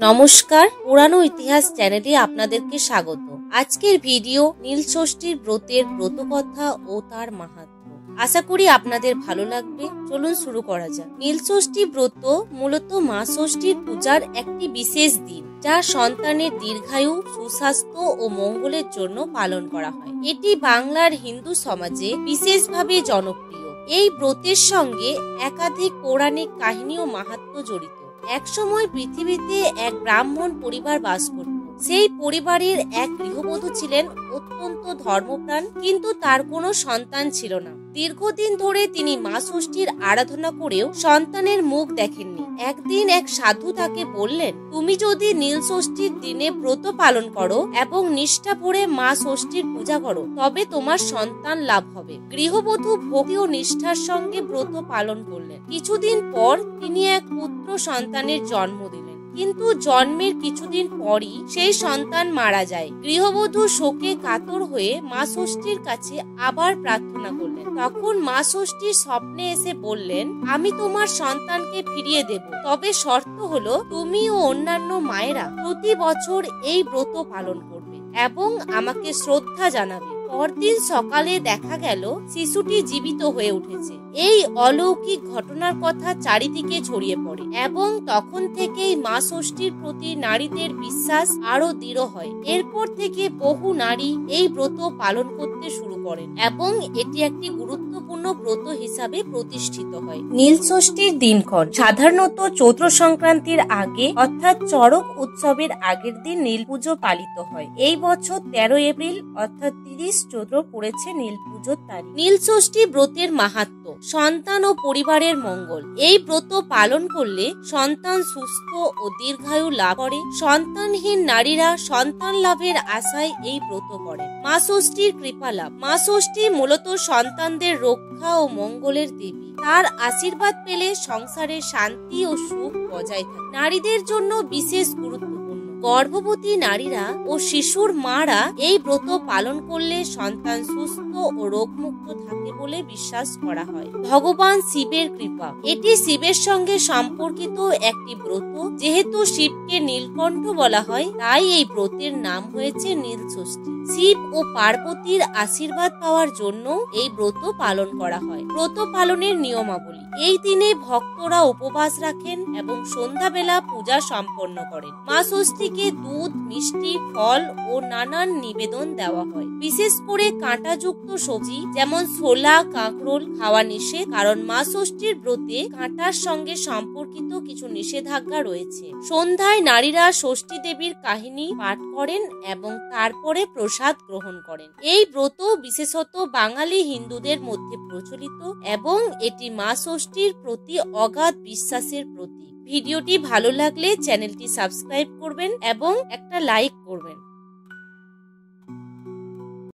নমস্কার, পুরানো ইতিহাস চ্যানেলে আপনাদেরকে স্বাগত। আজকের ভিডিও নীলষষ্ঠীর ব্রতের ব্রতকথা ও তার মাহাত্ম্য। আশা করি আপনাদের ভালো লাগবে। চলুন শুরু করা যাক। নীলষষ্ঠী ব্রত মূলত মা ষষ্ঠীর পূজার একটি বিশেষ দিন, যা সন্তানের দীর্ঘায়ু, সুস্বাস্থ্য ও মঙ্গলের জন্য পালন করা হয়। এটি বাংলার হিন্দু সমাজে বিশেষভাবে জনপ্রিয়। এই ব্রতের সঙ্গে একাধিক পৌরাণিক কাহিনী ও মাহাত্ম্য জড়িত। একসময় পৃথিবীতে এক ব্রাহ্মণ পরিবার বাস করত। সেই পরিবারের এক গৃহবধূ ছিলেন অত্যন্ত ধর্মপ্রাণ, কিন্তু তার কোনো সন্তান ছিল না। দীর্ঘদিন ধরে তিনি মা ষষ্ঠীর আরাধনা করেও সন্তানের মুখ দেখেননি। একদিন এক সাধু তাকে বললেন, তুমি যদি নীলষষ্ঠীর দিনে ব্রত পালন করো এবং নিষ্ঠা ভরে মা ষষ্ঠীর পূজা করো, তবে তোমার সন্তান লাভ হবে। গৃহবধূ ভক্তি ও নিষ্ঠার সঙ্গে ব্রত পালন করলেন। কিছুদিন পর তিনি এক পুত্র সন্তানের জন্ম দিলেন। কিন্তু জন্মের কিছুদিন পরই সেই সন্তান মারা যায়। গৃহবধূ শোকে কাতর হয়ে মা ষষ্ঠীর কাছে আবার প্রার্থনা করলেন। তখন মা ষষ্ঠী স্বপ্নে এসে বললেন, আমি তোমার সন্তানকে ফিরিয়ে দেব, তবে শর্ত হলো তুমি ও অন্যান্য মায়েরা প্রতি বছর এই ব্রত পালন করবে এবং আমাকে শ্রদ্ধা জানাবে। পরদিন সকালে দেখা গেল শিশুটি জীবিত হয়ে উঠেছে। এই অলৌকিক ঘটনার কথা চারিদিকে ছড়িয়ে পড়ে এবং তখন থেকেই মা ষষ্ঠীর প্রতি নারীদের বিশ্বাস আরো দৃঢ় হয়। এরপর থেকে বহু নারী এই ব্রত পালন করতে শুরু করেন এবং এটি একটি গুরুত্বপূর্ণ ব্রত হিসাবে প্রতিষ্ঠিত হয়। নীলষষ্ঠীর দিনক্ষণ সাধারণত চৈত্র সংক্রান্তির আগে অর্থাৎ চড়ক উৎসবের আগের দিন নীল পুজো পালিত হয়। এই বছর 13 এপ্রিল অর্থাৎ 30 চৈত্র পড়েছে নীল পুজোর তারিখ। নীলষষ্ঠী ব্রতের মাহাত্ম্য: সন্তান ও পরিবারের মঙ্গল। এই ব্রত পালন করলে সন্তান সুস্থ ও দীর্ঘায়ু লাভ করে। সন্তানহীন নারীরা সন্তান লাভের আশায় এই ব্রত করেন। মা ষষ্ঠীর কৃপা লাভ: মা ষষ্ঠী মূলত সন্তানদের রক্ষা ও মঙ্গলের দেবী। তার আশীর্বাদ পেলে সংসারে শান্তি ও সুখ বজায় থাকে। নারীদের জন্য বিশেষ গুরুত্বপূর্ণ। গর্ভবতী নারীরা ও শিশুর মারা এই ব্রত পালন করলে সন্তান সুস্থ ও রোগমুক্ত থাকে বলে বিশ্বাস করা হয়। ভগবান শিবের কৃপা: এটি শিবের সঙ্গে সম্পর্কিত একটি ব্রত। যেহেতু শিবকে নীলকণ্ঠ বলা হয়, তাই এই ব্রতের নাম হয়েছে নীলষষ্ঠী। শিব ও পার্বতীর আশীর্বাদ পাওয়ার জন্য এই ব্রত পালন করা হয়। ব্রত পালনের নিয়মাবলী: এই দিনে ভক্তরা উপবাস রাখেন এবং সন্ধ্যাবেলা পূজা সম্পন্ন করেন। মা ষষ্ঠীকে দুধ, মিষ্টি, ফল ও নানান নিবেদন দেওয়া হয়। বিশেষ করে কাঁটাযুক্ত সবজি যেমন ছোলা, কাঁকরোল খাওয়া নিষেধ, কারণ মা ষষ্ঠীর ব্রতে কাঁটার সঙ্গে সম্পর্কিত কিছু নিষেধাজ্ঞা রয়েছে। সন্ধ্যায় নারীরা ষষ্ঠী দেবীর কাহিনী পাঠ করেন এবং তারপরে প্রসাদ গ্রহণ করেন। এই ব্রত বিশেষত বাঙালি হিন্দুদের মধ্যে প্রচলিত এবং এটি মা ষষ্ঠীর প্রতি অগাধ বিশ্বাসের প্রতীক। ভিডিওটি ভালো লাগলে চ্যানেলটি সাবস্ক্রাইব করবেন এবং একটা লাইক করবেন।